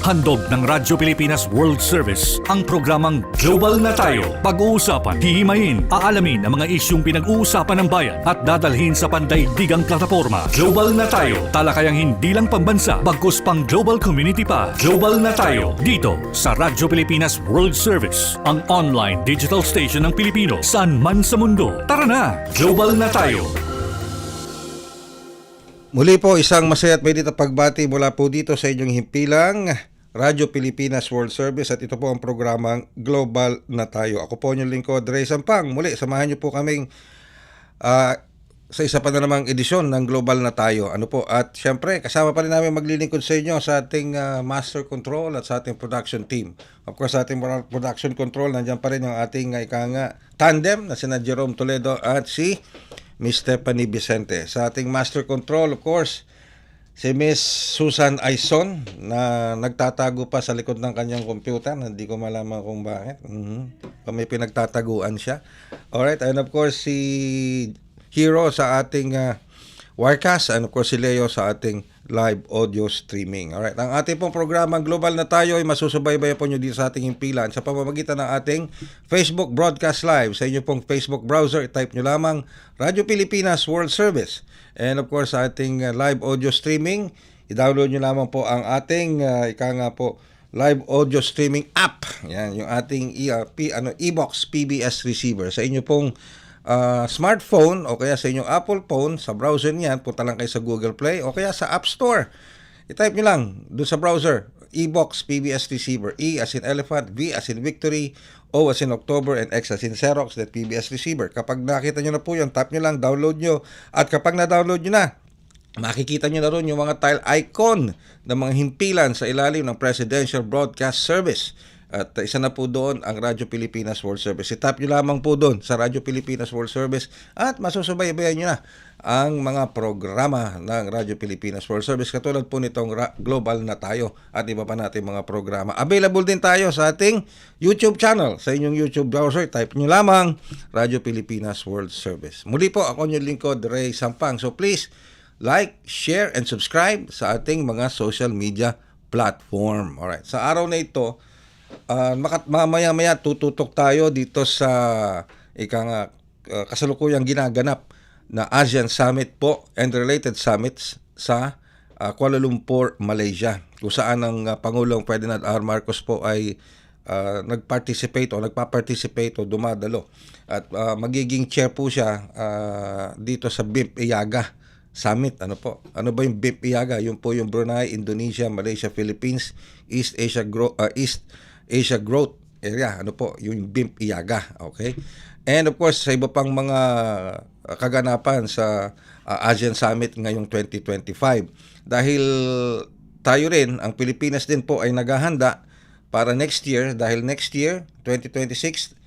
Handog ng Radyo Pilipinas World Service ang programang Global na Tayo. Pag-uusapan, hihimayin, aalamin ang mga isyung pinag-uusapan ng bayan at dadalhin sa pandaigdigang plataforma. Global na Tayo, talakayang hindi lang pambansa, bagkus pang global community pa. Global na Tayo, dito sa Radyo Pilipinas World Service, ang online digital station ng Pilipino saan man sa mundo. Tara na, Global na Tayo! Muli po, isang masaya at mainit na pagbati mula po dito sa inyong himpilang Radyo Pilipinas World Service, at ito po ang programang Global na Tayo. Ako po inyong lingkod, Ray Sampang. Muli, samahan niyo po kaming sa isa pa na namang edisyon ng Global na Tayo. At syempre, kasama pa rin namin maglilingkod sa inyo sa ating Master Control at sa ating production team. Of course, sa ating production control, nandiyan pa rin yung ating tandem na sina Jerome Toledo at si Miss Stephanie Vicente. Sa ating Master Control, of course, si Miss Susan Aison na nagtatago pa sa likod ng kanyang computer. Hindi ko malaman kung bakit. May pinagtataguan siya. Alright, and of course si Hero sa ating Wirecast, and of course si Leo sa ating live audio streaming. Alright, ang ating pong programang Global na Tayo ay masusubaybayan po nyo dito sa ating himpilan sa pamamagitan ng ating Facebook Broadcast Live. Sa inyo pong Facebook browser, type nyo lamang Radyo Pilipinas World Service. And of course, sa ating live audio streaming, i-download nyo lamang po ang ating live audio streaming app. Yan, yung ating eBox PBS receiver. Sa inyo pong smartphone o kaya sa inyong Apple phone, sa browser niyan, punta lang kayo sa Google Play o kaya sa App Store. I-type nyo lang doon sa browser, eBox PBS receiver. E as in elephant, V as in victory, O as in October, and X as in Xerox, that PBS receiver. Kapag nakita nyo na po yun, tap nyo lang, download nyo. At kapag na-download nyo na, makikita nyo na ron yung mga tile icon ng mga himpilan sa ilalim ng Presidential Broadcast Service. At isa na po doon ang Radyo Pilipinas World Service. I-tap nyo lamang po doon sa Radyo Pilipinas World Service at masusubaybayan nyo na ang mga programa ng Radyo Pilipinas World Service, katulad po nitong Global na Tayo at iba pa natin mga programa. Available din tayo sa ating YouTube channel. Sa inyong YouTube browser, type nyo lamang Radyo Pilipinas World Service. Muli po, ako yung lingkod, Ray Sampang. So please, like, share, and subscribe sa ating mga social media platform. Alright, sa araw na ito, mamaya-maya tututok tayo dito sa kasalukuyang ginaganap na ASEAN Summit po and related summits sa Kuala Lumpur, Malaysia, kung saan ang Pangulong Ferdinand R. Marcos po ay nagparticipate o dumadalo, at magiging chair po siya dito sa BIMP IAGA Summit. Ano ba yung BIMP IAGA? Yun po yung Brunei, Indonesia, Malaysia, Philippines, East Asia Growth Area. Yung BIMP IAGA. Okay? And of course, sa iba pang mga kaganapan sa ASEAN Summit ngayong 2025. Dahil tayo rin, ang Pilipinas din po ay naghahanda para next year, dahil next year, 2026,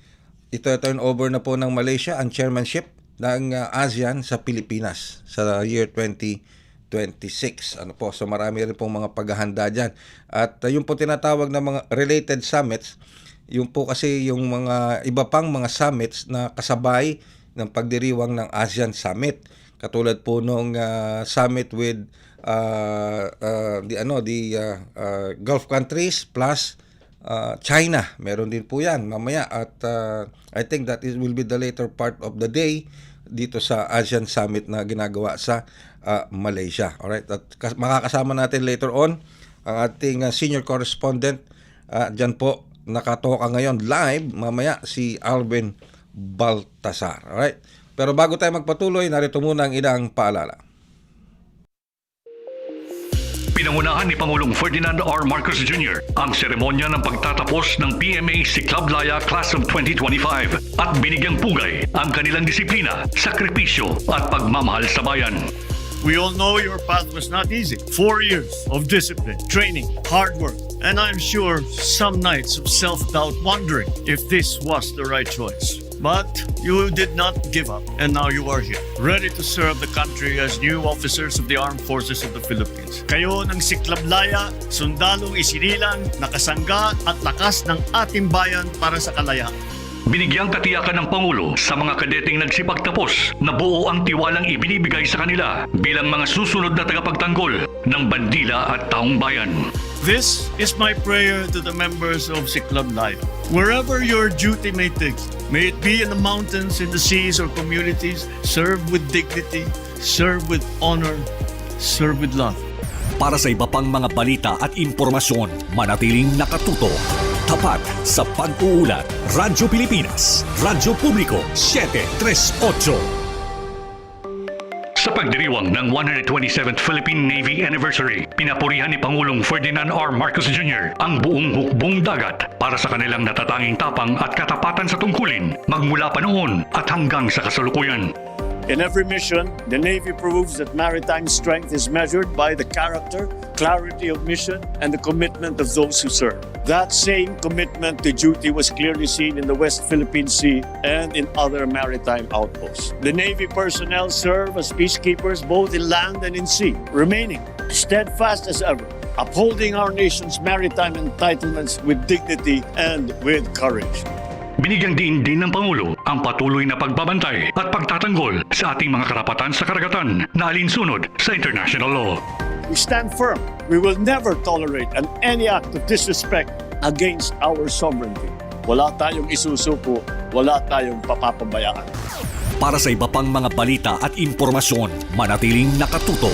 ito turn over na po ng Malaysia ang chairmanship ng ASEAN sa Pilipinas sa year 2026. So marami rin pong mga paghahanda dyan. At yung po tinatawag na mga related summits, yung po kasi yung mga iba pang mga summits na kasabay ng pagdiriwang ng ASEAN Summit. Katulad po nung summit with the Gulf countries plus China. Meron din po yan mamaya, at I think that it will be the later part of the day dito sa ASEAN Summit na ginagawa sa Malaysia. Alright, at makakasama natin later on ang ating senior correspondent dyan po, nakatoka ngayon live mamaya, si Alvin Baltasar. Alright, pero bago tayo magpatuloy, narito muna ang ilang paalala. Pinangunahan ni Pangulong Ferdinand R. Marcos Jr. ang seremonya ng pagtatapos ng PMA Siklablaya Class of 2025 at binigyang pugay ang kanilang disiplina, sakripisyo at pagmamahal sa bayan. We all know your path was not easy. 4 years of discipline, training, hard work, and I'm sure some nights of self-doubt wondering if this was the right choice. But you did not give up, and now you are here, ready to serve the country as new officers of the Armed Forces of the Philippines. Kayo ng Siklablaya, sundalong isinilang, nakasangga at lakas ng ating bayan para sa kalayaan. Binigyang katiyakan ng Pangulo sa mga kadeteng nagsipagtapos na buo ang tiwalang ibinibigay sa kanila bilang mga susunod na tagapagtanggol ng bandila at taong bayan. This is my prayer to the members of Siklab Layo. Wherever your duty may take, may it be in the mountains, in the seas, or communities, serve with dignity, serve with honor, serve with love. Para sa iba pang mga balita at impormasyon, manatiling nakatuto. Tapat sa pag-uulat. Radyo Pilipinas, Radyo Publiko, 738. Sa pagdiriwang ng 127th Philippine Navy Anniversary, pinapurihan ni Pangulong Ferdinand R. Marcos Jr. ang buong hukbong dagat para sa kanilang natatanging tapang at katapatan sa tungkulin magmula pa noon at hanggang sa kasalukuyan. In every mission, the Navy proves that maritime strength is measured by the character, clarity of mission, and the commitment of those who serve. That same commitment to duty was clearly seen in the West Philippine Sea and in other maritime outposts. The Navy personnel serve as peacekeepers both in land and in sea, remaining steadfast as ever, upholding our nation's maritime entitlements with dignity and with courage. Binigyang diin din ng Pangulo ang patuloy na pagbabantay at pagtatanggol sa ating mga karapatan sa karagatan na alinsunod sa international law. We stand firm. We will never tolerate any act of disrespect against our sovereignty. Wala tayong isusuko, wala tayong papapabayaan. Para sa iba pang mga balita at impormasyon, manatiling nakatuto.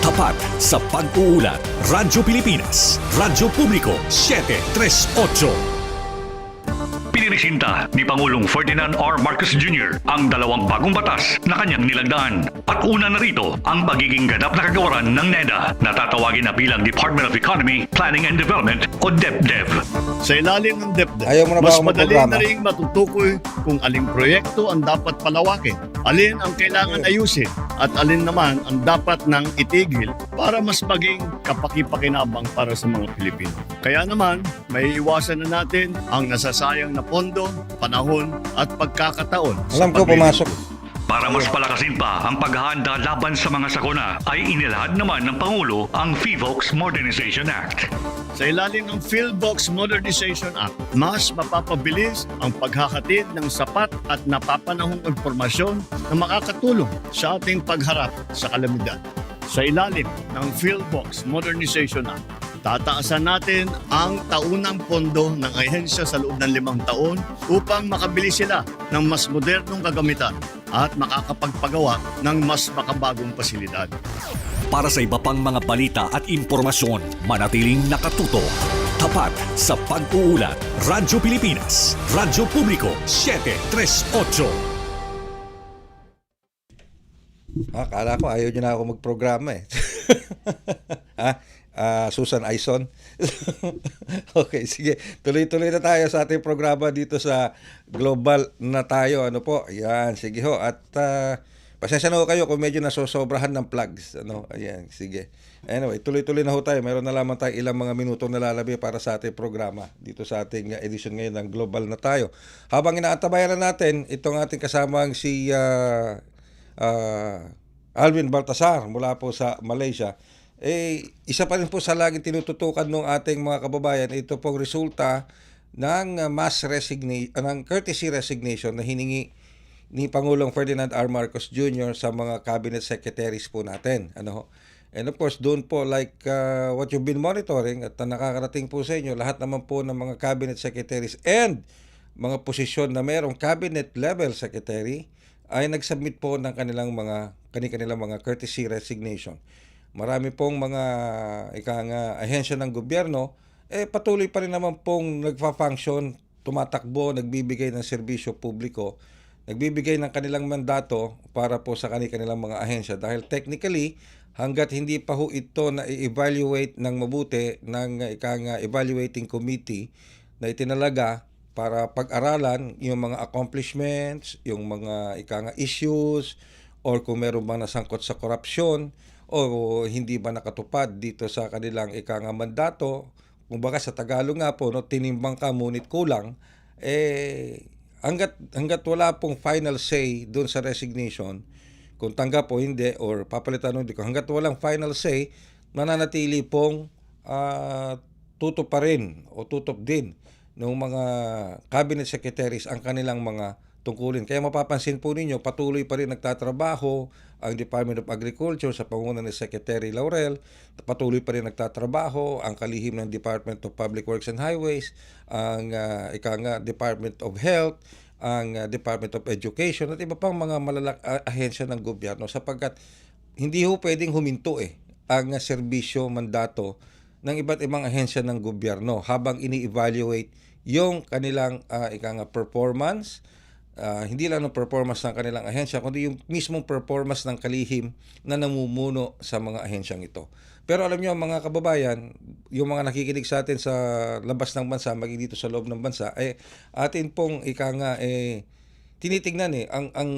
Tapat sa pag-uulat. Radyo Pilipinas, Radyo Publiko, 738. Pinirisinta ni Pangulong Ferdinand R. Marcos Jr. ang dalawang bagong batas na kanyang nilagdaan. At una na rito ang pagiging ganap na kagawaran ng NEDA na tatawagin na bilang Department of Economy, Planning and Development o DepDev. Sa ilalim ng DepDev, Ayaw mo na ba mas ako madali magprograma? na rin matutukoy kung aling proyekto ang dapat palawakin, alin ang kailangan ayusin, at alin naman ang dapat nang itigil para mas maging kapaki-pakinabang para sa mga Pilipino. Kaya naman, may iwasan na natin ang nasasayang na pondo, panahon at pagkakataon. Alam ko pumasok. Para mas palakasin pa ang paghahanda laban sa mga sakuna ay inilahad naman ng Pangulo ang PHIVOLCS Modernization Act. Sa ilalim ng PhilBox Modernization Act, mas mapapabilis ang paghahatid ng sapat at napapanahong impormasyon na makakatulong sa ating pagharap sa kalamidad. Sa ilalim ng PhilBox Modernization Act, tataasan natin ang taunang pondo ng ahensya sa loob ng 5 taon upang makabili sila ng mas modernong kagamitan at makakapagpagawa ng mas makabagong pasilidad. Para sa iba pang mga balita at impormasyon, manatiling nakatuto. Tapat sa pag-uulat. Radyo Pilipinas, Radyo Publiko, 738. Akala ko ayaw nyo na ako magprograma eh. Susan Aison. Okay, sige. Tuloy-tuloy na tayo sa ating programa dito sa Global na tayo. Ano po? Ayan, sige ho. At pasensya na ho kayo kung medyo nasosobrahan ng plugs. Ano? Ayan, sige. Anyway, tuloy-tuloy na ho tayo. Meron na lamang tayo ilang mga minutong nalalabi para sa ating programa dito sa ating edisyon ngayon ng Global na tayo. Habang inaantabayan na natin itong ating kasamang si Alvin Baltasar mula po sa Malaysia, isa pa rin po sa laging tinututukan ng ating mga kababayan, ito pong resulta ng ng courtesy resignation na hiningi ni Pangulong Ferdinand R. Marcos Jr. sa mga cabinet secretaries po natin. And of course, doon po like what you've been monitoring at nakakarating po sa inyo, lahat naman po ng mga cabinet secretaries and mga posisyon na mayroong cabinet level secretary ay nagsubmit po ng kanilang mga courtesy resignation. Marami pong mga ahensya ng gobyerno patuloy pa rin naman pong nagfa-function, tumatakbo, nagbibigay ng serbisyo publiko, nagbibigay ng kanilang mandato para po sa kanilang mga ahensya dahil technically hangga't hindi pa ho ito na i-evaluate ng mabuti ng evaluating committee na itinalaga para pag-aralan yung mga accomplishments, yung mga issues, or kung meron bang nasangkot sa korupsyon, o hindi ba nakatupad dito sa kanilang mandato. Kung baka sa Tagalog nga po, tinimbang ka ngunit kulang, hanggat wala pong final say doon sa resignation, kung tanggap o hindi, or papalitan o hindi ko, hanggat walang final say, mananatili pong tutok pa rin o tutok din ng mga cabinet secretaries ang kanilang mga tungkulin. Kaya mapapansin po ninyo, patuloy pa rin nagtatrabaho, ang Department of Agriculture sa pangunguna ni Secretary Laurel, patuloy pa rin nagtatrabaho, ang kalihim ng Department of Public Works and Highways, ang Department of Health, ang Department of Education at iba pang mga ahensya ng gobyerno sapagkat hindi ho pwedeng huminto ang serbisyo mandato ng iba't ibang ahensya ng gobyerno habang ini-evaluate yung kanilang performance, hindi lang ng performance ng kanilang ahensya, kundi yung mismong performance ng kalihim na namumuno sa mga ahensyang ito. Pero alam nyo mga kababayan, yung mga nakikinig sa atin sa labas ng bansa, maging dito sa loob ng bansa, atin pong tinitingnan ang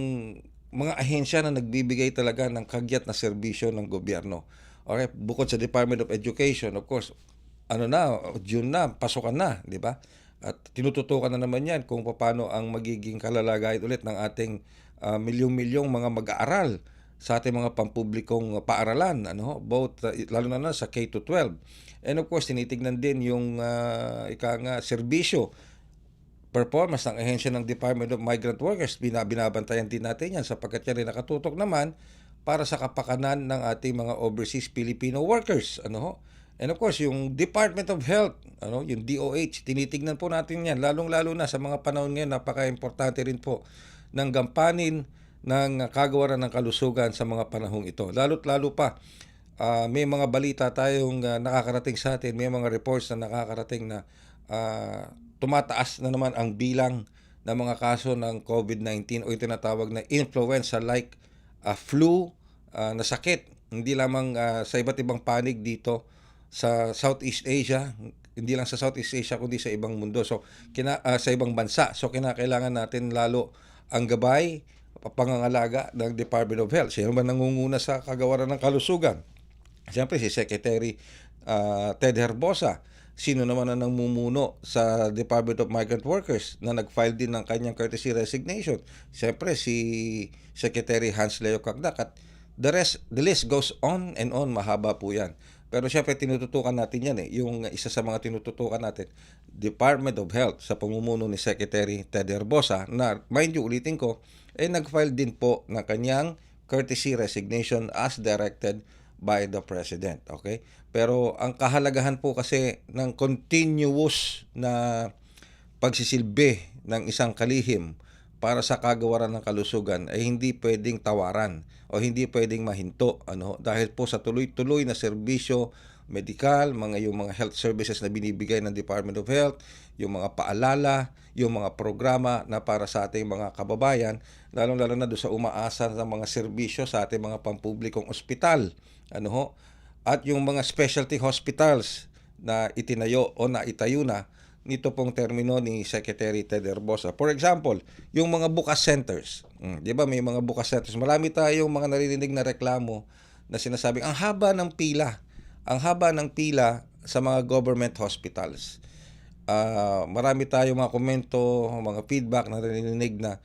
mga ahensya na nagbibigay talaga ng kagyat na serbisyo ng gobyerno. Okay, bukod sa Department of Education, of course, June na, pasukan na, di ba? At tinututukan na naman yan kung paano ang magiging kalalagayan ulit ng ating milyong-milyong mga mag-aaral sa ating mga pampublikong paaralan, both lalo na sa K-12. And of course, tinitingnan din yung serbisyo, performance ng ahensya ng Department of Migrant Workers. Binabantayan din natin yan sapagkat yan rin nakatutok naman para sa kapakanan ng ating mga overseas Filipino workers. And of course, yung Department of Health, yung DOH, tinitingnan po natin yan, lalong-lalo na sa mga panahon ngayon, napaka-importante rin po ng gampanin ng kagawaran ng kalusugan sa mga panahong ito. Lalo't-lalo pa, may mga balita tayong nakakarating sa atin, may mga reports na nakakarating na tumataas na naman ang bilang ng mga kaso ng COVID-19 o yung tinatawag na influenza-like flu na sakit. Hindi lamang sa iba't ibang panig dito sa Southeast Asia, hindi lang sa Southeast Asia kundi sa ibang mundo. So sa ibang bansa. So kinakailangan natin lalo ang gabay, pangangalaga ng Department of Health. Sino ba nangunguna sa kagawaran ng kalusugan? Siyempre si Secretary Ted Herbosa. Sino naman ang namumuno sa Department of Migrant Workers na nag-file din ng kanyang courtesy resignation? Siyempre si Secretary Hans Leo Cagnac at the list goes on and on, mahaba po yan. Pero siyempre tinututukan natin yan yung isa sa mga tinututukan natin, Department of Health sa pamumuno ni Secretary Ted Herbosa na, mind you, ulitin ko, nag-file din po ng kanyang courtesy resignation as directed by the President. Okay? Pero ang kahalagahan po kasi ng continuous na pagsisilbi ng isang kalihim para sa kagawaran ng kalusugan ay hindi pwedeng tawaran o hindi pwedeng mahinto dahil po sa tuloy-tuloy na serbisyo medikal, yung mga health services na binibigay ng Department of Health, yung mga paalala, yung mga programa na para sa ating mga kababayan, lalong-lalo na doon sa umaasa ng mga serbisyo sa ating mga pampublikong ospital, at yung mga specialty hospitals na itinayo o na itayo na nito pong termino ni Secretary Ted Herbosa. For example, yung mga bukas centers. Di ba may mga bukas centers? Marami tayong mga naririnig na reklamo na sinasabing ang haba ng pila. Ang haba ng pila sa mga government hospitals. Marami tayong mga komento, mga feedback na naririnig na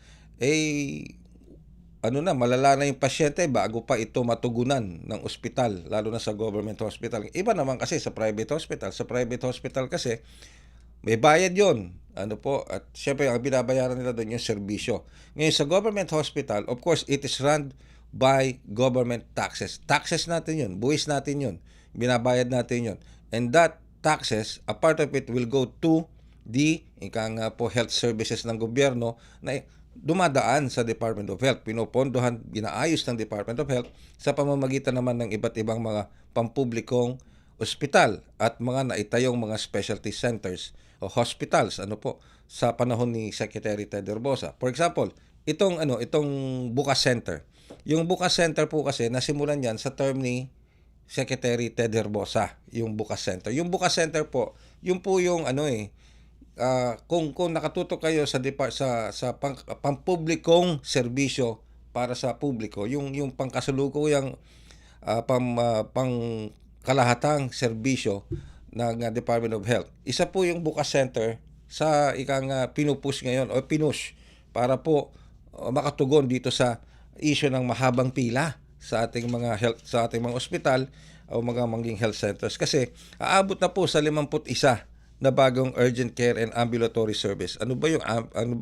malala na yung pasyente bago pa ito matugunan ng ospital, lalo na sa government hospital. Iba naman kasi sa private hospital. Sa private hospital kasi may bayad yon. At syempre ang binabayaran nila doon yung serbisyo. Ngayon sa government hospital, of course, it is run by government taxes. Taxes natin yun, buwis natin yun, binabayad natin yun. And that taxes, a part of it will go to the health services ng gobyerno na dumadaan sa Department of Health. Pinopondohan, ginaayos ng Department of Health sa pamamagitan naman ng iba't ibang mga pampublikong ospital at mga naitayong mga specialty centers o hospitals sa panahon ni Secretary Ted Herbosa. For example, itong Bukas Center. Yung Bukas Center po kasi nasimulan yan sa term ni Secretary Ted Herbosa, yung Bukas Center. Yung Bukas Center po, yung kung nakatutok kayo sa pampublikong serbisyo para sa publiko, yung pangkasalukuyang pangkalahatang serbisyo ng Department of Health. Isa po yung Bukas Center sa pinupush ngayon o pinush para po makatugon dito sa issue ng mahabang pila sa ating mga ospital o mga manging health centers kasi aabot na po sa 51 na bagong urgent care and ambulatory service. Ano ba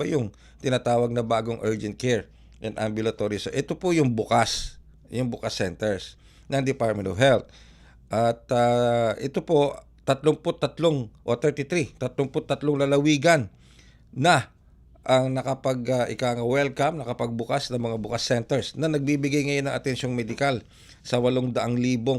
yung tinatawag na bagong urgent care and ambulatory service? Ito po yung bukas. yung bukas centers ng Department of Health. At ito po, 33 o 33 lalawigan na ang welcome, nakapagbukas ng mga bukas centers na nagbibigay ngayon ng atensyong medikal sa 800,000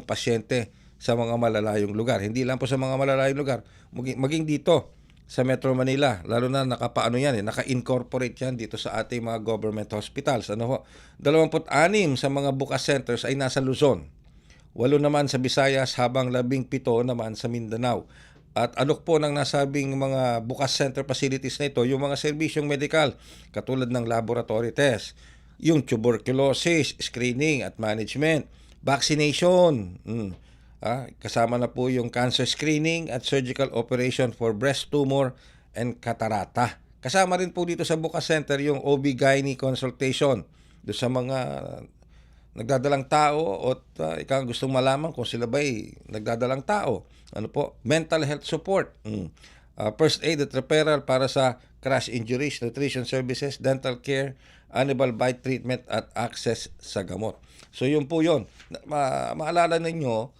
pasyente sa mga malalayong lugar. Hindi lang po sa mga malalayong lugar, maging dito sa Metro Manila, lalo na naka-incorporate yan dito sa ating mga government hospitals. 26 sa mga bukas centers ay nasa Luzon, 8 naman sa Visayas, habang 17 naman sa Mindanao. At alok po ng nasabing mga bukas center facilities na ito, yung mga serbisyong medikal katulad ng laboratory test, yung tuberculosis screening at management, vaccination, kasama na po yung cancer screening at surgical operation for breast tumor and catarata. Kasama rin po dito sa bukas center yung OB-GYN consultation do sa mga nagdadalang tao at ikaw gustong malaman kung sila ba'y nagdadalang tao. Mental health support, first aid at referral para sa crash injuries, nutrition services, dental care, animal bite treatment at access sa gamot. So yun po yun. Maalala ninyo,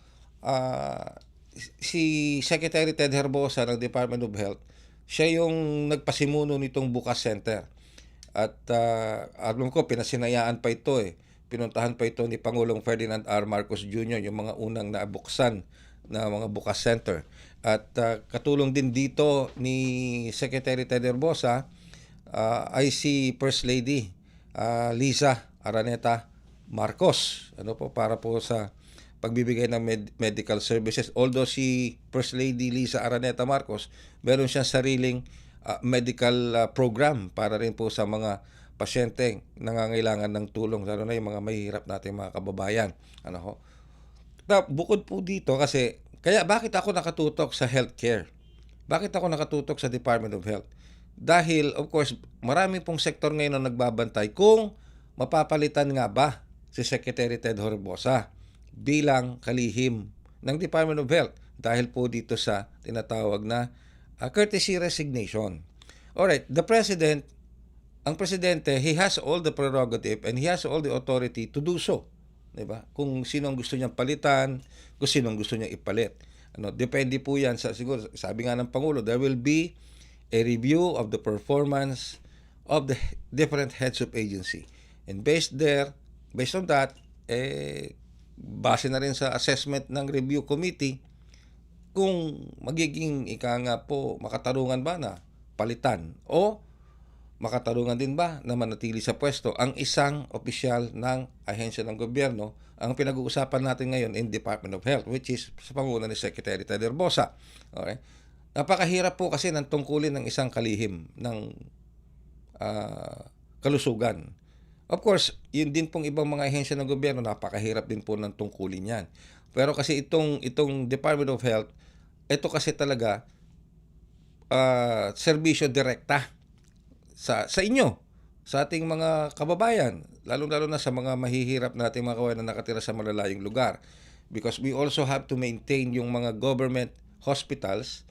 si Secretary Ted Herbosa ng Department of Health, siya yung nagpasimuno nitong bukas center. At alam ko, pinasinayaan pa ito Pinuntahan pa ito ni Pangulong Ferdinand R. Marcos Jr., yung mga unang nabuksan na mga bukas center. At katulong din dito ni Secretary Ted Herbosa ay si First Lady Liza Araneta Marcos. Para po sa pagbibigay ng medical services. Although si First Lady Liza Araneta Marcos, meron siyang sariling medical program para rin po sa mga pasyente nangangailangan ng tulong, lalo na yung mga mahihirap nating mga kababayan. Bukod po dito kasi, bakit ako nakatutok sa healthcare? Bakit ako nakatutok sa Department of Health? Dahil, of course, marami pong sektor ngayon na nagbabantay kung mapapalitan nga ba si Secretary Ted Herbosa bilang kalihim ng Department of Health dahil po dito sa tinatawag na courtesy resignation. Alright, ang presidente, he has all the prerogative and he has all the authority to do so. Diba? Kung sinong gusto niyang palitan, kung sinong gusto niyang ipalit. Depende po yan siguro, sabi nga ng Pangulo, there will be a review of the performance of the different heads of agency. And based on that, base na rin sa assessment ng review committee kung magiging makatarungan ba na palitan o makatarungan din ba na manatili sa pwesto ang isang opisyal ng ahensya ng gobyerno. Ang pinag-uusapan natin ngayon in Department of Health, which is sa panguna ni Secretary Ted Herbosa. Okay? Napakahirap po kasi ng tungkulin ng isang kalihim ng kalusugan. Of course, yun din pong ibang mga ahensya ng gobyerno, napakahirap din po ng tungkulin yan. Pero kasi itong Department of Health, ito kasi talaga serbisyo direkta sa inyo, sa ating mga kababayan, lalo-lalo na sa mga mahihirap nating mga kababayan na nakatira sa malalayong lugar. Because we also have to maintain yung mga government hospitals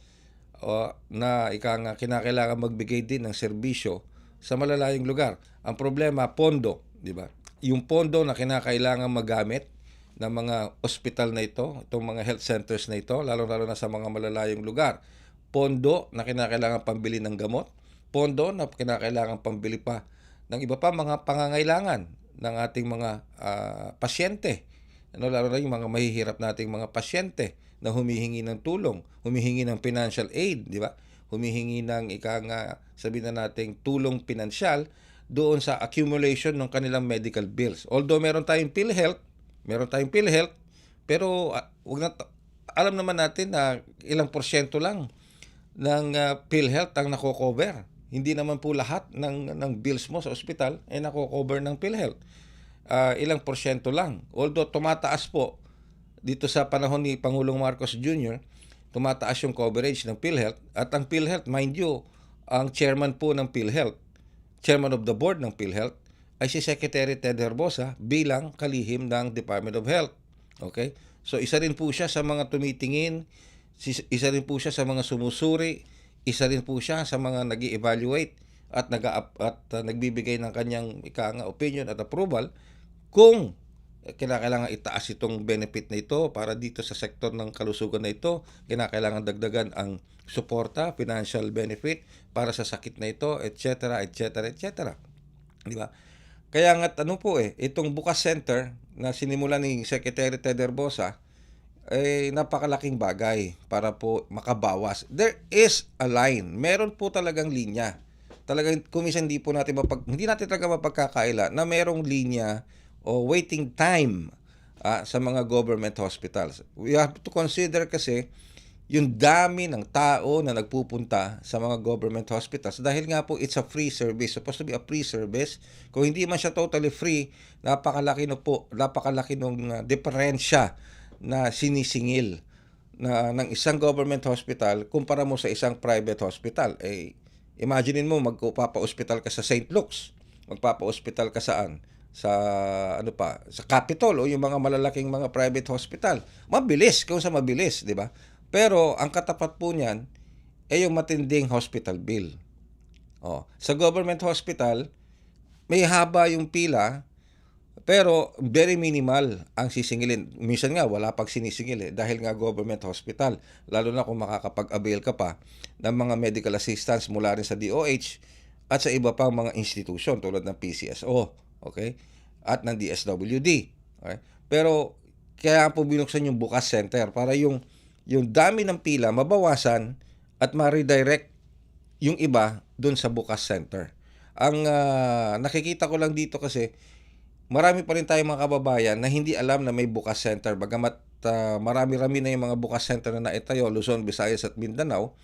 na kinakailangan magbigay din ng serbisyo sa malalayong lugar. Ang problema, pondo, di ba? Yung pondo na kinakailangan magamit ng mga ospital na ito, itong mga health centers na ito, lalo-lalo na sa mga malalayong lugar. Pondo na kinakailangan pambili ng gamot, pondo na kinakailangan pambili pa ng iba pa mga pangangailangan ng ating mga pasyente. Lalo na yung mga mahihirap nating mga pasyente na humihingi ng tulong, humihingi ng financial aid, di ba? Humihingi ng sabihin na nating tulong pinansyal doon sa accumulation ng kanilang medical bills. Although meron tayong PhilHealth, pero alam naman natin na ilang porsyento lang ng PhilHealth ang nako-cover. Hindi naman po lahat ng bills mo sa ospital ay nako-cover ng PhilHealth. Ilang porsyento lang. Although tumataas po dito sa panahon ni Pangulong Marcos Jr., tumataas yung coverage ng PhilHealth. At ang PhilHealth, mind you, ang chairman po ng PhilHealth, chairman of the board ng PhilHealth, ay si Secretary Ted Herbosa bilang kalihim ng Department of Health. Okay? So isa rin po siya sa mga tumitingin, isa rin po siya sa mga sumusuri, isa rin po siya sa mga nag-i-evaluate at nagbibigay ng kanyang opinion at approval kung kinakailangan itaas itong benefit na ito para dito sa sektor ng kalusugan na ito, kinakailangan dagdagan ang suporta, financial benefit para sa sakit na ito, etc., etc., etc. Di ba? Kaya nga itong Bukas Center na sinimulan ni Secretary Ted Herbosa, napakalaking bagay para po makabawas. There is a line. Meron po talagang linya. Talagang kuminsan hindi natin talaga mapagkakaila na merong linya o waiting time sa mga government hospitals. We have to consider kasi yung dami ng tao na nagpupunta sa mga government hospitals dahil nga po it's a free service, supposed to be a free service. Kung hindi man siya totally free, napakalaki ng diferensya na sinisingil ng isang government hospital kumpara mo sa isang private hospital. Imaginein mo magpapa-hospital ka sa St. Luke's, magpapa-hospital ka saan? Sa sa Capitol o yung mga malalaking mga private hospital. Mabilis, kung sa mabilis, di ba? Pero ang katapat po niyan ay yung matinding hospital bill. Sa government hospital, may haba yung pila, pero very minimal ang sisingilin. Minsan nga wala pag sinisingil dahil nga government hospital. Lalo na kung makakapag-avail ka pa ng mga medical assistance mula rin sa DOH at sa iba pang mga institusyon tulad ng PCSO, okay? At ng DSWD. Okay? Pero kaya po binuksan yung Bukas Center para yung dami ng pila mabawasan at ma-redirect yung iba dun sa Bukas Center. Ang nakikita ko lang dito kasi marami pa rin tayong mga kababayan na hindi alam na may Bukas Center. Bagamat marami-rami na yung mga Bukas Center na naitayo, Luzon, Visayas at Mindanao,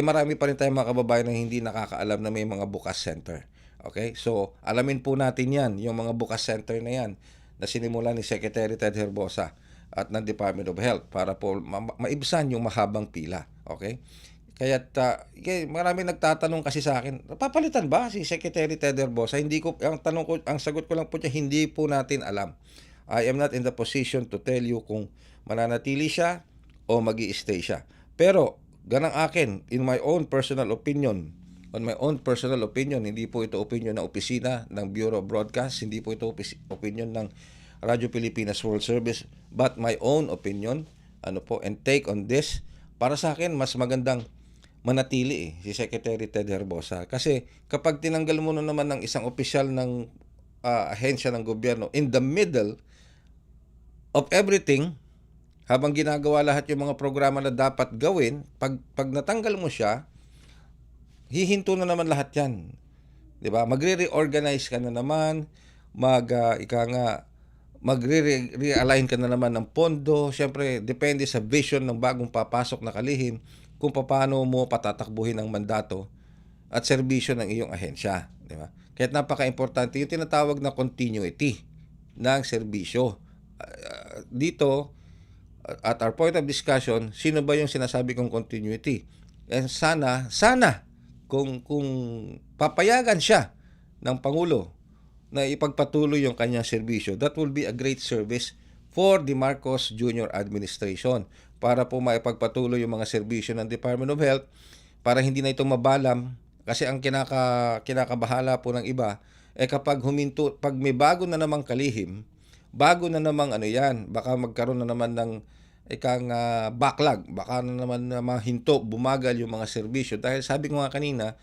marami pa rin tayong mga kababayan na hindi nakakaalam na may mga Bukas Center. Okay? So, alamin po natin yan, yung mga Bukas Center na yan na sinimula ni Secretary Ted Herbosa at ng Department of Health para po maibsan yung mahabang pila. Okay? Kaya marami nagtatanong kasi sa akin, papalitan ba si Secretary Ted Herbosa? Ang sagot ko lang po niya, hindi po natin alam. I am not in the position to tell you kung mananatili siya o magi-stay siya. Pero ganang akin, in my own personal opinion, hindi po ito opinion ng opisina ng Bureau of Broadcast, hindi po ito opinion ng Radyo Pilipinas World Service, but my own opinion, and take on this, para sa akin mas magandang manatili si Secretary Ted Herbosa. Kasi kapag tinanggal mo na naman ng isang opisyal ng ahensya ng gobyerno in the middle of everything, habang ginagawa lahat yung mga programa na dapat gawin, pag natanggal mo siya, hihinto na naman lahat yan. Diba? Magre-reorganize ka na naman, magre-realign ka na naman ng pondo. Siyempre, depende sa vision ng bagong papasok na kalihim kung paano mo patatakbuhin ang mandato at serbisyo ng iyong ahensya. Diba? Kaya napaka-importante yung tinatawag na continuity ng serbisyo. Dito, at our point of discussion, sino ba yung sinasabi kong continuity? And sana, kung papayagan siya ng Pangulo na ipagpatuloy yung kanyang serbisyo, that will be a great service for the Marcos Jr. administration para po maipagpatuloy yung mga serbisyo ng Department of Health para hindi na ito mabalam. Kasi ang kinakabahala po ng iba kapag pag may bago na namang kalihim, bago na namang baka magkaroon na naman ng backlog, baka na naman mahinto, bumagal yung mga serbisyo. Dahil sabi ko nga kanina,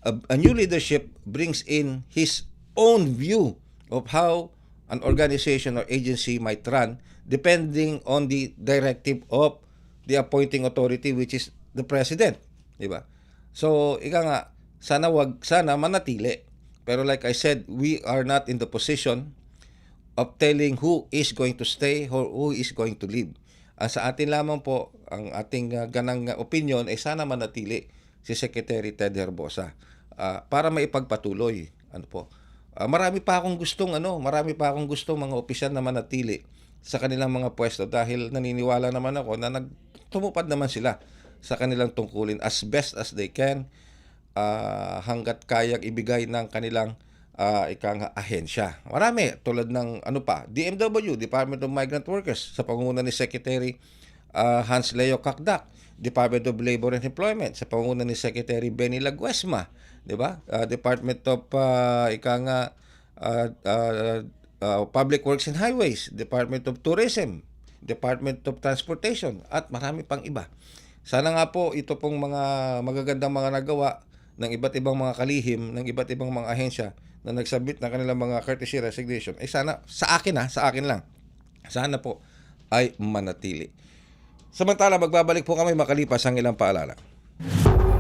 a new leadership brings in his own view of how an organization or agency might run depending on the directive of the appointing authority, which is the President. Diba? So, sana manatili. Pero like I said, we are not in the position of telling who is going to stay or who is going to leave. Sa atin lamang po, ang ating ganang opinion ay sana manatili si Secretary Ted Herbosa para maipagpatuloy. Marami pa akong gustong mga opisyal na manatili sa kanilang mga pwesto dahil naniniwala naman ako na tumupad naman sila sa kanilang tungkulin as best as they can hanggat kayang ibigay ng kanilang ahensya. Marami, tulad ng DMW, Department of Migrant Workers, sa pangunguna ni Secretary Hans Leo Kakdak, Department of Labor and Employment, sa pangunguna ni Secretary Benny Laguesma, di ba? Department of Public Works and Highways, Department of Tourism, Department of Transportation, at marami pang iba. Sana nga po ito pong mga magagandang mga nagawa ng iba't ibang mga kalihim, ng iba't ibang mga ahensya na nagsabit ng kanilang mga courtesy resignation, sana, sa akin lang, sana po ay manatili. Samantala, magbabalik po kami makalipas ang ilang paalala.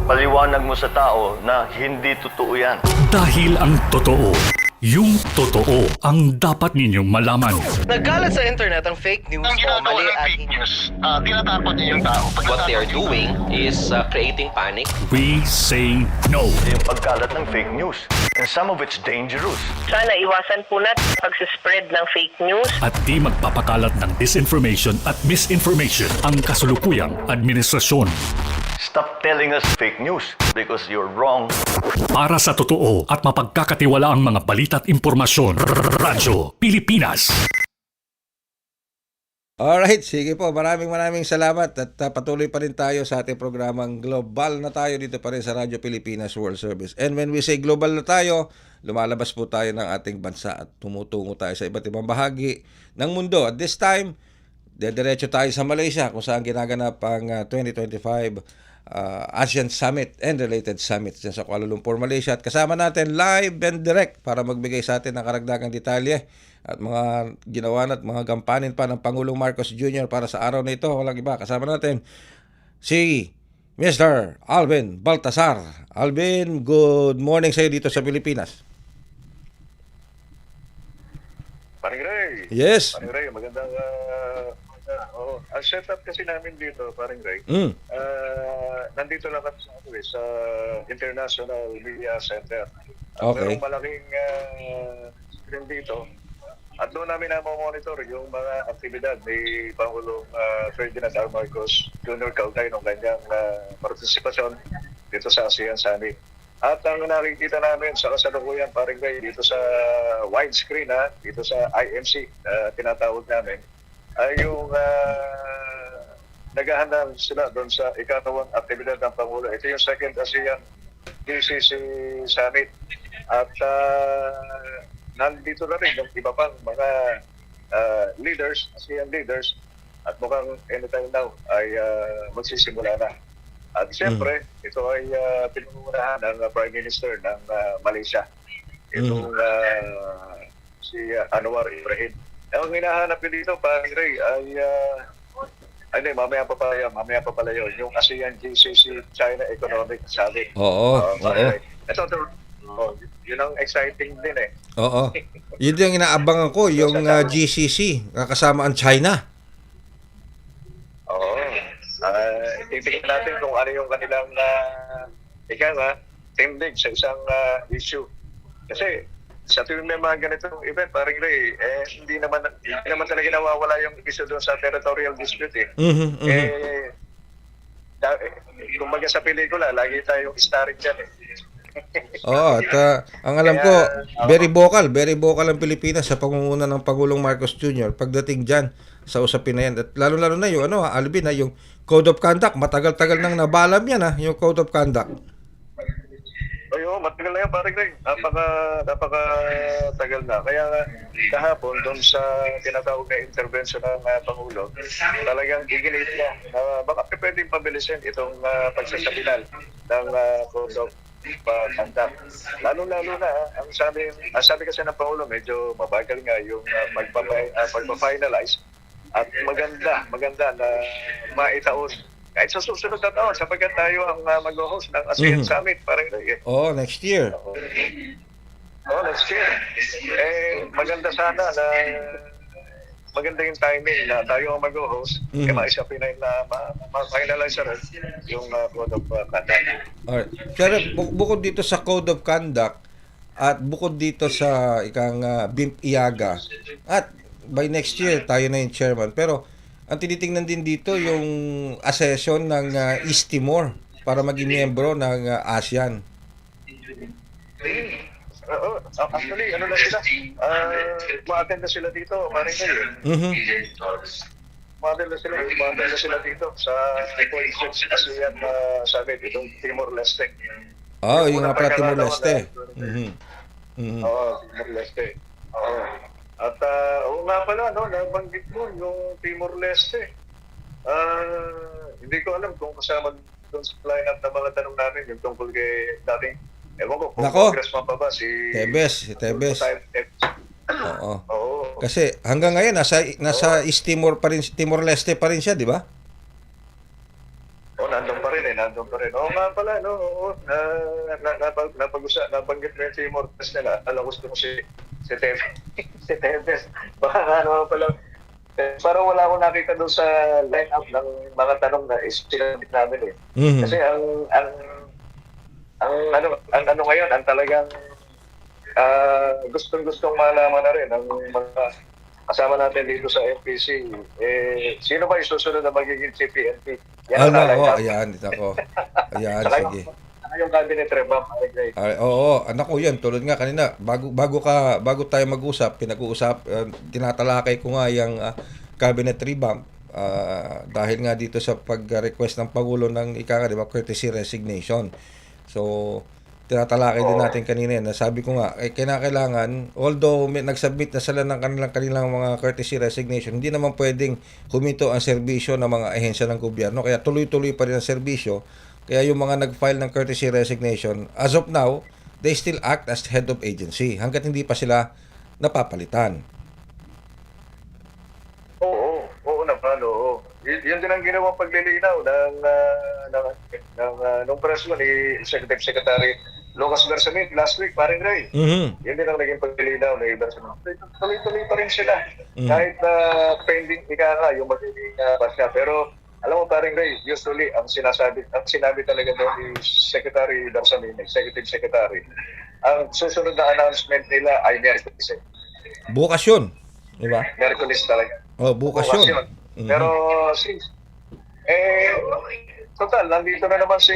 Paliwanag mo sa tao na hindi totoo yan. Dahil ang totoo, yung totoo ang dapat ninyong malaman. Nagkalat sa internet ang fake news Ang o ginagawa mali ng at fake news, tinatapon niya yung tao. What they are doing is creating panic. We say no. Yung pagkalat ng fake news. And some of it's dangerous. Sana iwasan po natin pagsispread ng fake news. At di magpapakalat ng disinformation at misinformation ang kasulukuyang administrasyon. Stop telling us fake news because you're wrong. Para sa totoo at mapagkakatiwalaang mga balita at impormasyon, Radyo Pilipinas. Alright, sige po. Maraming salamat at patuloy pa rin tayo sa ating programang Global na tayo dito pa rin sa Radyo Pilipinas World Service. And when we say global na tayo, lumalabas po tayo ng ating bansa at tumutungo tayo sa iba't ibang bahagi ng mundo. At this time, dediretso tayo sa Malaysia kung saan ginaganap ang 2025 ASEAN Summit and related summits dyan sa Kuala Lumpur, Malaysia. At kasama natin live and direct para magbigay sa atin ng karagdagang detalye at mga ginawa at mga gampanin pa ng Pangulong Marcos Jr. para sa araw na ito. Walang iba, kasama natin si Mr. Alvin Baltasar. Alvin, good morning sa iyo dito sa Pilipinas. Paring Ray. Yes. Paring Ray, magandang... ang setup kasi namin dito, Paring Ray, nandito lang kami sa International Media Center. Okay. Merong malaking screen dito. At doon namin na-monitor yung mga aktibidad ni Pangulong Ferdinand R. Marcos Jr. kaugnay ng kanyang partisipasyon dito sa ASEAN Summit. At ang nakikita namin sa kasalukuyan, Paring Ray, dito sa widescreen, dito sa IMC, tinatawag namin, ay yung naghahanda sila doon sa ikatawang aktibidad ng Pangulo. Ito yung second ASEAN GCC Summit. At nandito na rin yung iba pang mga leaders, ASEAN leaders, at mukhang anytime now ay magsisimula na. At siyempre, ito ay pinungunahan ng Prime Minister ng Malaysia. Itong si Anwar Ibrahim. Ang hinahanap ko dito, Paring Ray, ay mamaya pa pala yun, yung ASEAN GCC China Economic Summit. Oo. Ito, yun ang exciting din eh. Oo. Yun yung inaabangan ko, yung GCC, kasama ang China. Oo. Titignan natin kung ano yung kanilang tindig sa isang issue. Kasi sa tuwing may mga ganitong event, Paring Ray, hindi naman talaga nawawala yung issue doon sa territorial dispute eh. Kumbaga sa pelikula, lagi tayong starring dyan eh. Oo, at ang alam ko, very vocal ang Pilipinas sa pangunguna ng Pangulong Marcos Jr. pagdating dyan sa usapin na yan. At lalo-lalo na yung, Alvin, yung Code of Conduct, matagal-tagal nang nabalam yan, yung Code of Conduct. Oo, matagal na yan, Paring Ray. Napaka-tagal na. Kaya kahapon, doon sa tinatawag na intervention ng Pangulo, talagang giginit niya na baka pwedeng pabilisin itong pagsasabinal ng Code of Conduct. Lalo-lalo na, ang sabi kasi ng Pangulo, medyo mabagal nga yung pagpa-finalize at maganda na maitaon kahit sa susunod na taon sapagkat tayo ang mag-host ng ASEAN Summit, Paring Ray. Next year. Next year. Maganda sana na maganda yung timing na tayo ang mag-host maisapin na ma-finalize na rin yung Code of Conduct. Alright. Pero bukod dito sa Code of Conduct at bukod dito sa BIMP IAGA at by next year tayo na yung chairman, pero ang tinitingnan din dito yung accession ng East Timor para maging miyembro ng ASEAN. Actually, ano na sila? Ma-attend na sila dito, Paring Ray. Ma-attend na sila dito sa 46 ASEAN Summit, itong Timor-Leste. Yung nga pala Timor-Leste. Timor-Leste. At oo nga pala, no, nabanggit mo yung Timor-Leste. Hindi ko alam kung kasama doon sa lineup na mga tanong namin yung tungkol kay dating, ewan ko, kung Nako. congressman pa ba si Tebes. Oo. Oo. Kasi hanggang ngayon nasa East Timor pa rin, Timor-Leste pa rin siya, di ba? Nandun pa rin. Oo nga pala, no, oo. Nabanggit mo yung Timor-Leste na, alam gusto mo si Tebes. Si Tebes. Baka ano pala, parang wala akong nakita doon sa line-up ng mga tanong na sinabit namin eh. Mhm. Kasi ang ano ngayon, ang talagang gustong malaman na rin ng mga kasama natin dito sa MPC, sino ba yung susunod na magiging CPNP? Yan ang line-up. Ayan, ako. Ayan, Saka sige. yung cabinet revamp, Oo, anak ko 'yan, tulad nga kanina, bago tayo mag-usap, tinatalakay ko nga yung cabinet revamp dahil nga dito sa pag-request ng Pangulo ng di ba, courtesy resignation. So, tinatalakay din natin kanina yan. Sabi ko nga, kinakailangan, although nag-submit na sila ng kanilang mga courtesy resignation, hindi naman pwedeng huminto ang serbisyo ng mga ahensya ng gobyerno. Kaya tuloy-tuloy pa rin ang serbisyo. Kaya yung mga nag-file ng courtesy resignation, as of now, they still act as head of agency hanggat hindi pa sila napapalitan. Oo naman, oo. Yun din ang ginawang paglilinaw nung press mo ni Executive Secretary Lucas Bersamin last week, paring Ray. Mhm. Yun din ang naging paglilinaw ni Bersamin. Tuloy-tuloy pa rin sila. Mhm. Kahit pending yung magiging pasya. Pero alam mo, paring Ray, usually ang sinabi talaga doon ni Secretary Bersamin, Executive Secretary, ang susunod na announcement nila ay Merkulis. Bukas yun. Di ba? Merkulis talaga. Oh, bukas yun. Mhm. Pero since total, nandito na naman si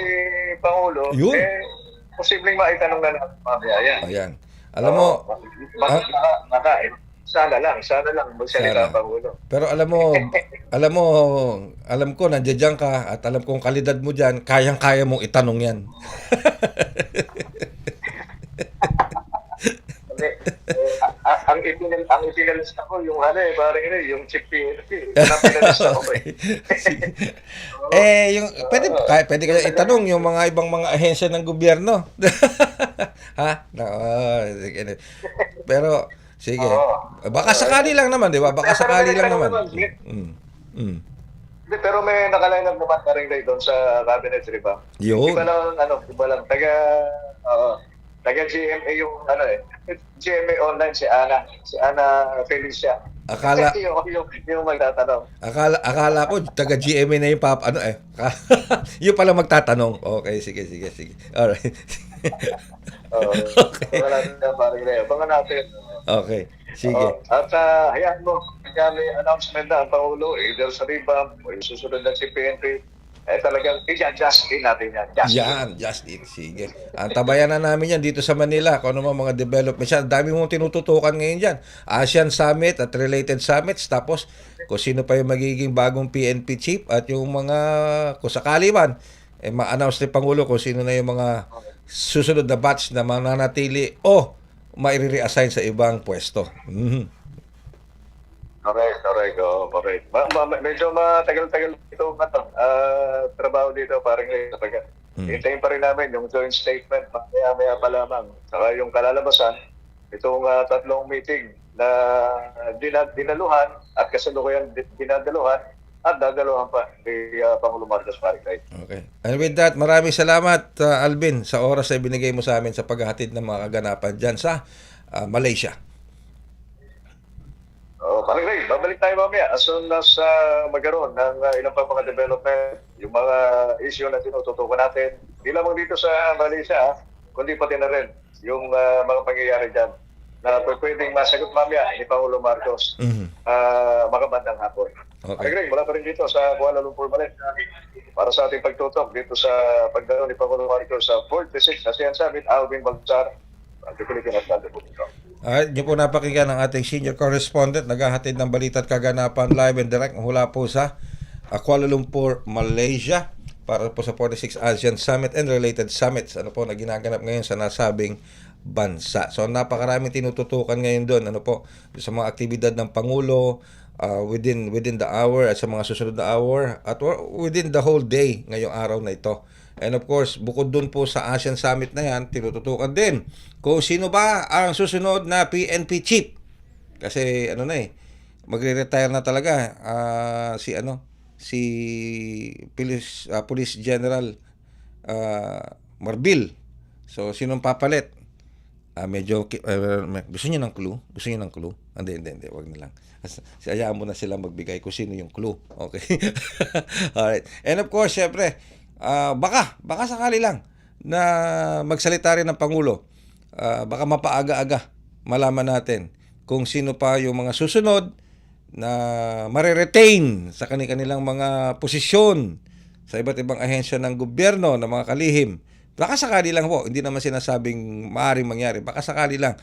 Pangulo, Yun. posibleng maitanong na natin mamaya yan. Ayan. Alam mo, Sana lang magsalita Sana. Pangulo. pero alam ko nandiyan ka at alam kong kalidad mo diyan, kayang-kaya mong itanong 'yan. Ang ipinalista ko yung parang yung chip PNP. Pinalista ko Yung pwede kaya itanong yung mga ibang mga ahensya ng gobyerno. Ha? No, sige. Pero sige. Baka sakali lang naman, 'di ba? Baka sakali lang naman. Pero may nakaline up naman na rin doon sa cabinet, di ba? Yun. Iba lang, taga GMA yung GMA online si Ana Felicia. Akala yung magtatanong. akala ko taga GMA na yung yung pala magtatanong. Okay, sige. Alright. Okay. Wala na parang abangan natin. Okay. Sige. At hayaan mo, may announcement na ang Pangulo, either sa revamp o yung susunod na si PNP, talagang i-adjust din natin yan. Just it. Sige. Antabayan na namin yan dito sa Manila kung ano mga developments yan. Dami mong tinututukan ngayon dyan. ASEAN Summit at related summits. Tapos kung sino pa yung magiging bagong PNP chief at yung mga, kung sakali man, ma-announce ni Pangulo kung sino na yung mga susunod na batch na mananatili o mai-reassign sa ibang pwesto. Mm-hmm. Correct. Medyo matagal-tagal ito trabaho dito, parang hintayin pa rin namin yung joint statement maya pa lamang. Saka yung kalalabasan, itong 3 meeting na dinaluhan at kasalukuyan dinadaluhan at dadaluhan pa ni Pangulo Marcos Maricay. Okay. And with that, maraming salamat Alvin sa oras na ibinigay mo sa amin sa paghahatid ng mga kaganapan dyan sa Malaysia. Parang Ray, babalik tayo mamaya as soon as magkaroon ng ilang pa mga development, yung mga issue na tinututukan natin, hindi lamang dito sa Malaysia, kundi pati na rin yung mga pangyayari dyan na pwedeng masagot mamaya ni Pangulo Marcos makabandang hapon. Okay. Ray, mula pa rin dito sa Kuala Lumpur, Malaysia, para sa ating pagtutok dito sa pagdaroon ni Pangulo Marcos sa 46 ASEAN Summit, Alvin Balsar, ang Pilipinas Natin po dito. Nyo po napakinggan ang ating senior correspondent, naghahatid ng balita at kaganapan live and direct mula po sa Kuala Lumpur, Malaysia para po sa 46 ASEAN Summit and related summits. Ano po na ginaganap ngayon sa nasabing bansa. So napakaraming tinututukan ngayon doon, ano po, sa mga aktibidad ng Pangulo, within the hour at sa mga susunod na hour at within the whole day ngayong araw na ito. And of course, bukod dun po sa ASEAN Summit na yan, tinututukan din kung sino ba ang susunod na PNP chief. Kasi magre-retire na talaga si Police General Marbil. So sinong papalit? Medyo gusto niyo ng clue? Hindi, wag na lang. Hayaan mo na sila magbigay kung sino yung clue. Okay. Alright. And of course, syempre, baka sakali lang na magsalita rin ng Pangulo. Baka mapaaga-aga malaman natin kung sino pa yung mga susunod na mareretain sa kanilang mga posisyon sa iba't ibang ahensya ng gobyerno, ng mga kalihim. Baka sakali lang po, hindi naman sinasabing maaaring mangyari, baka sakali lang.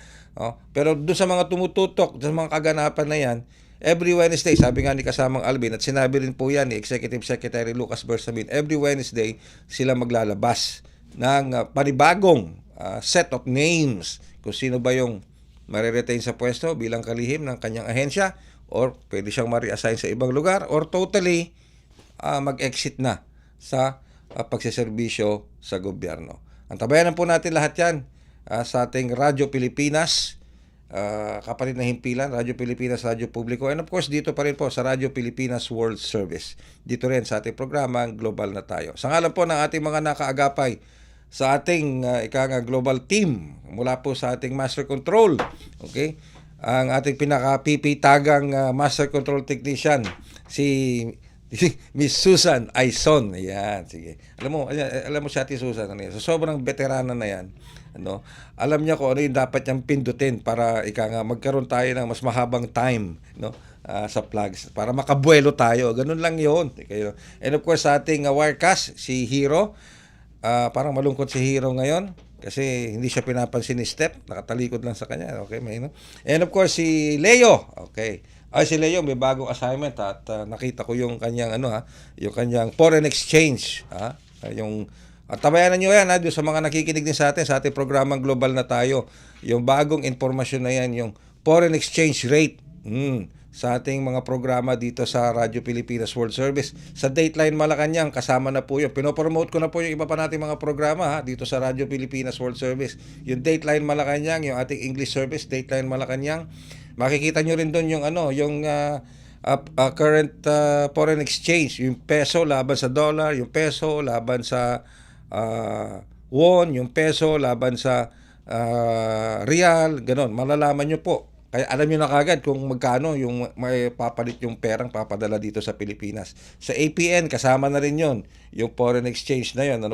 Pero doon sa mga tumututok, sa mga kaganapan na yan, every Wednesday, sabi nga ni kasamang Alvin, at sinabi rin po yan ni Executive Secretary Lucas Bersamin, every Wednesday sila maglalabas ng panibagong set of names kung sino ba yung mariretain sa pwesto bilang kalihim ng kanyang ahensya, or pwede siyang ma-reassign sa ibang lugar, or totally mag-exit na sa pagsiservisyo sa gobyerno. Antabayanan po natin lahat yan sa ating Radyo Pilipinas, kapalit na himpilan, Radyo Pilipinas, Radyo Publiko, and of course dito pa rin po sa Radyo Pilipinas World Service. Dito rin sa ating programa Global na Tayo. Sa ngalan po ng ating mga nakaagapay sa ating global team, mula po sa ating Master Control, okay? Ang ating pinaka-pipitagang Master Control Technician, si Miss Susan Aison. Ayan, sige. Alam mo siya, Susan, so sobrang veterana na yan. Alam niya kung ano yung dapat niyang pindutin para magkaroon tayo ng mas mahabang time, sa plugs, para makabuelo tayo. Ganun lang yun. And of course, sa ating Wirecast, si Hero, parang malungkot si Hero ngayon kasi hindi siya pinapansin ni Step, nakatalikod lang sa kanya. Okay, and of course, si Leo. Okay. Si Leo may bagong assignment at nakita ko yung kanyang yung kanyang foreign exchange, tabayanan niyo yan doon sa mga nakikinig din sa ating programang Global na Tayo. Yung bagong informasyon na yan, yung foreign exchange rate sa ating mga programa dito sa Radyo Pilipinas World Service. Sa Dateline Malacanang, kasama na po yun. Pinopromote ko na po yung iba pa nating mga programa dito sa Radyo Pilipinas World Service. Yung Dateline Malacanang, yung ating English service, Dateline Malacanang. Makikita nyo rin doon yung current foreign exchange, yung peso laban sa dollar, yung peso laban sa won, yung peso laban sa real, ganon. Malalaman nyo po. Kaya alam nyo na kagad kung magkano yung may papalit yung perang papadala dito sa Pilipinas. Sa APN, kasama na rin yon yung foreign exchange na yon.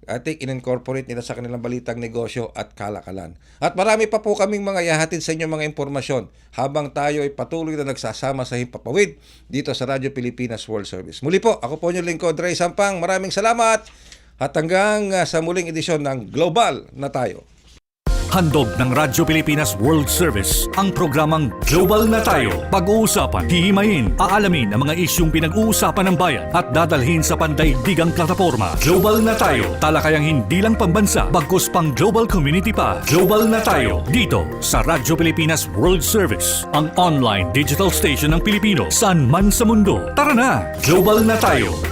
I think in-incorporate nila sa kanilang balitang negosyo at kalakalan. At marami pa po kaming mga ihahatid sa inyo mga impormasyon habang tayo ay patuloy na nagsasama sa himpapawid dito sa Radyo Pilipinas World Service. Muli po, ako po yung lingkod, Ray Sampang. Maraming salamat at hanggang sa muling edisyon ng Global na Tayo. Handog ng Radyo Pilipinas World Service ang programang Global na Tayo. Pag-uusapan, hihimayin, aalamin ang mga isyung pinag-uusapan ng bayan at dadalhin sa pandaigdigang plataforma. Global na Tayo, talakayang hindi lang pambansa, bagkus pang global community pa. Global na Tayo, dito sa Radyo Pilipinas World Service, ang online digital station ng Pilipino saan man sa mundo. Tara na! Global na Tayo!